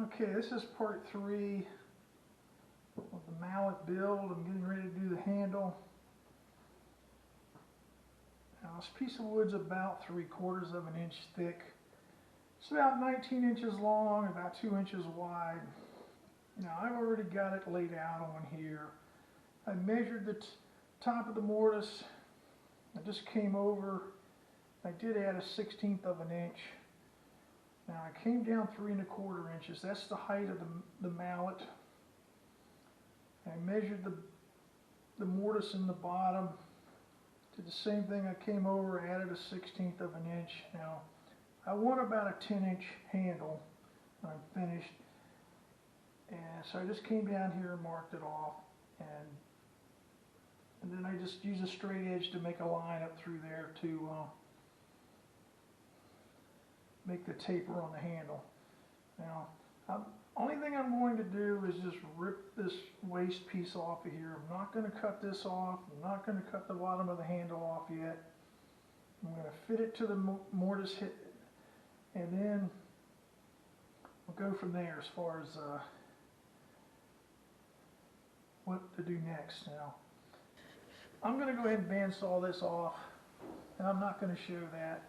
Okay, this is part 3 of the mallet build. I'm getting ready to do the handle. Now this piece of wood's about 3/4 of an inch thick. It's about 19 inches long, about 2 inches wide. Now I've already got it laid out on here. I measured the top of the mortise. I just came over. I did add a 1/16 of an inch. Now I came down 3¼ inches. That's the height of the mallet. I measured the mortise in the bottom. Did the same thing. I came over, added a 1/16 of an inch. Now I want about a 10-inch handle when I'm finished. And so I just came down here and marked it off, and then I just use a straight edge to make a line up through there to make the taper on the handle. Now, only thing I'm going to do is just rip this waste piece off of here. I'm not going to cut this off. I'm not going to cut the bottom of the handle off yet. I'm going to fit it to the mortise hit, and then we'll go from there as far as what to do next. Now, I'm going to go ahead and bandsaw this off, and I'm not going to show that.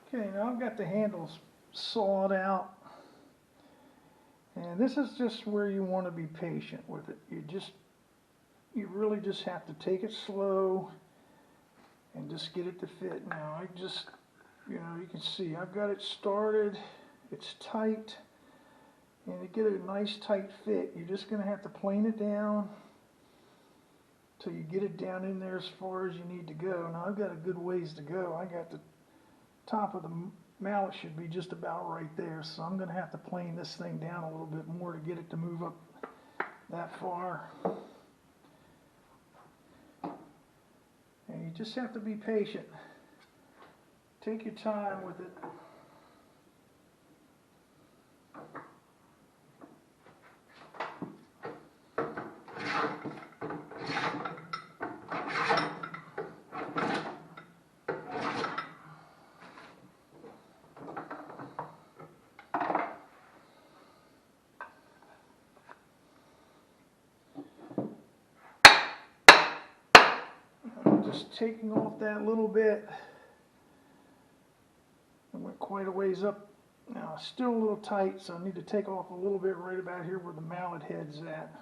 Okay, now I've got the handles sawed out, and this is just where you want to be patient with it. You really just have to take it slow and just get it to fit. Now you can see I've got it started, it's tight, and to get a nice tight fit, you're just going to have to plane it down till you get it down in there as far as you need to go. Now I've got a good ways to go. I got the top of the mallet should be just about right there, so I'm going to have to plane this thing down a little bit more to get it to move up that far. And you just have to be patient. Take your time with it. Just taking off that little bit. I went quite a ways up. Now it's still a little tight, so I need to take off a little bit right about here where the mallet head's at.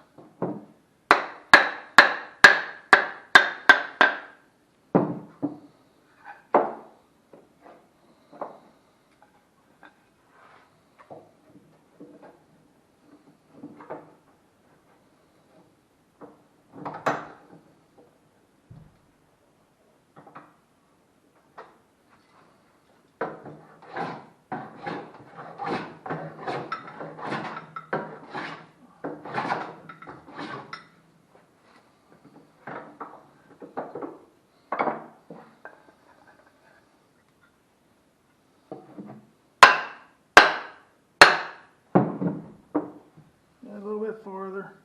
A little bit farther.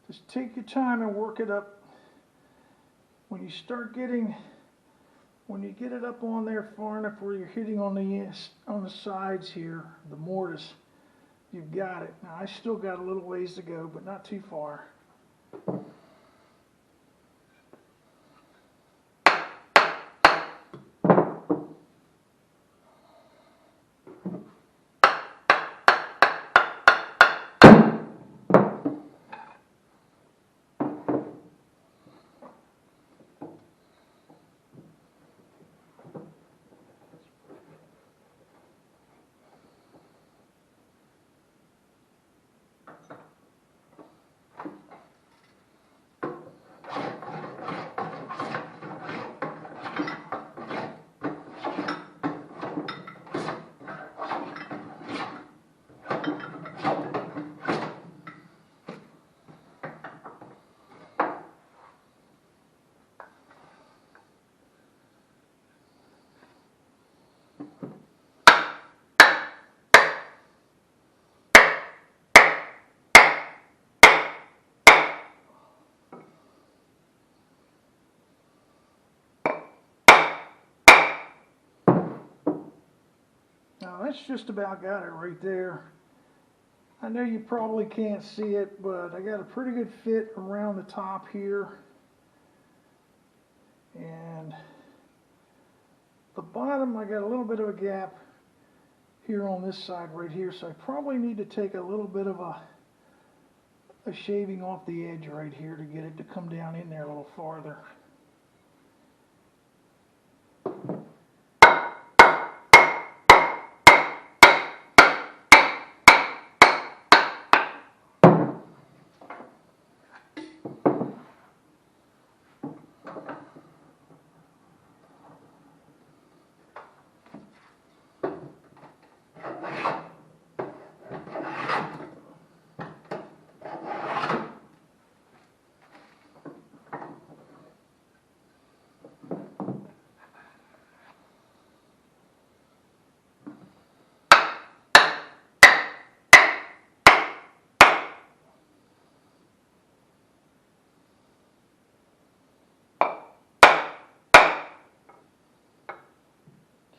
Just take your time and work it up. When you get it up on there far enough where you're hitting on the sides here, the mortise, you've got it. Now I still got a little ways to go, but not too far. Now that's just about got it right there. I know you probably can't see it, but I got a pretty good fit around the top here. And the bottom, I got a little bit of a gap here on this side right here, so I probably need to take a little bit of a shaving off the edge right here to get it to come down in there a little farther.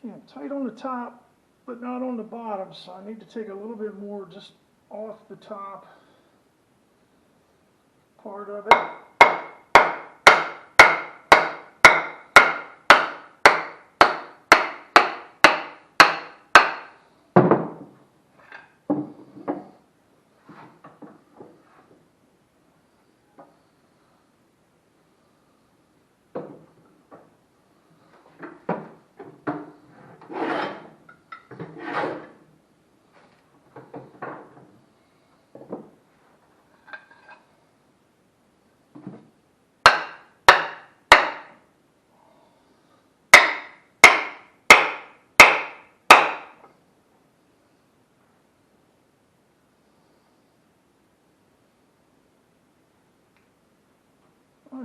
Okay, I'm tight on the top, but not on the bottom, so I need to take a little bit more just off the top part of it.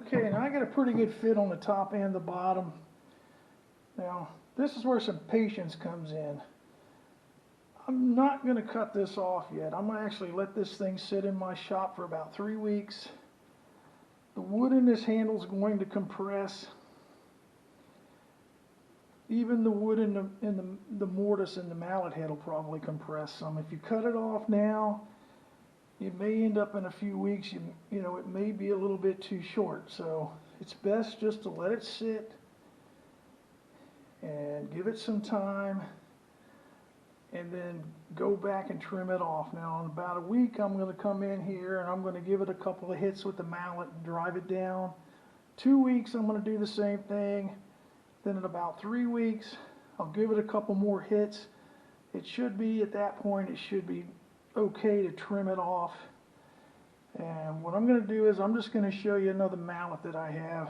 Okay, now I got a pretty good fit on the top and the bottom. Now, this is where some patience comes in. I'm not going to cut this off yet. I'm going to actually let this thing sit in my shop for about 3 weeks. The wood in this handle is going to compress. Even the wood in the mortise and the mallet head will probably compress some. If you cut it off now, you may end up in a few weeks, you know, it may be a little bit too short. So it's best just to let it sit and give it some time and then go back and trim it off. Now in about a week I'm going to come in here and I'm going to give it a couple of hits with the mallet and drive it down. 2 weeks I'm going to do the same thing. Then in about 3 weeks I'll give it a couple more hits. It should be, at that point, it should be okay to trim it off. And what I'm going to do is I'm just going to show you another mallet that I have.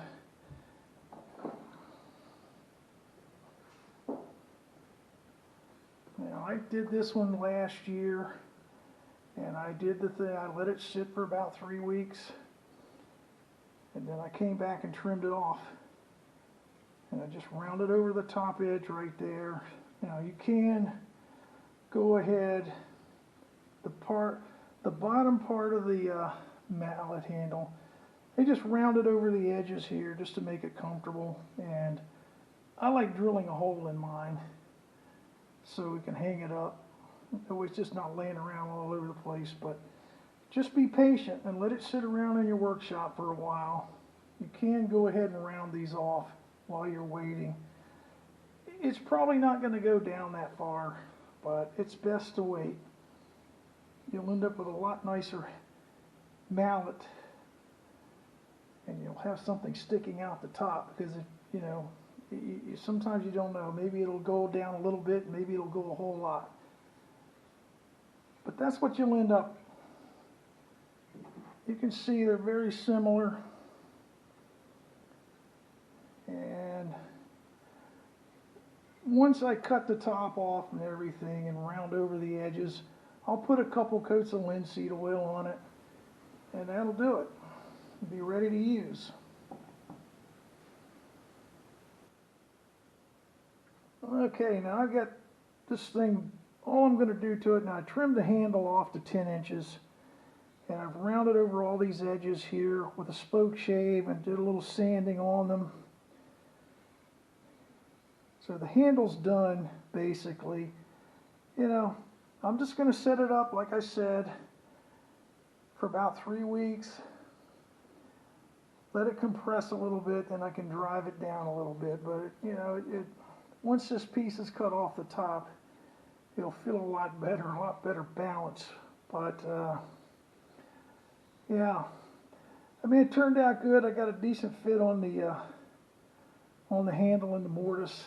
Now I did this one last year, and I did the thing, I let it sit for about 3 weeks, and then I came back and trimmed it off. And I just rounded over the top edge right there. Now you can go ahead, the bottom part of the mallet handle, they just rounded over the edges here just to make it comfortable. And I like drilling a hole in mine so we can hang it up. So it's just not laying around all over the place. But just be patient and let it sit around in your workshop for a while. You can go ahead and round these off while you're waiting. It's probably not going to go down that far, but it's best to wait. You'll end up with a lot nicer mallet, and you'll have something sticking out the top, because if, you know, sometimes you don't know, maybe it'll go down a little bit, maybe it'll go a whole lot, but that's what you'll end up. You can see they're very similar, and once I cut the top off and everything and round over the edges, I'll put a couple coats of linseed oil on it, and that'll do it. Be ready to use. Okay, now I've got this thing, all I'm going to do to it, now I trimmed the handle off to 10 inches, and I've rounded over all these edges here with a spoke shave and did a little sanding on them. So the handle's done, basically. You know, I'm just going to set it up, like I said, for about 3 weeks. Let it compress a little bit, then I can drive it down a little bit. But you know, once this piece is cut off the top, it'll feel a lot better balance. But yeah, I mean, it turned out good. I got a decent fit on the handle and the mortise.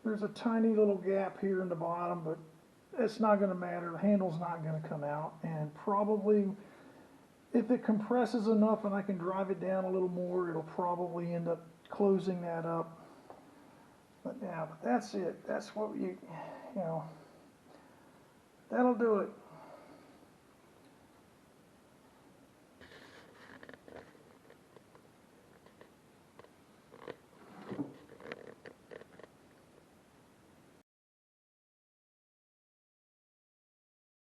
There's a tiny little gap here in the bottom, but it's not going to matter. The handle's not going to come out, and probably if it compresses enough and I can drive it down a little more, it'll probably end up closing that up. But yeah, but that's it. That's what you know, that'll do it.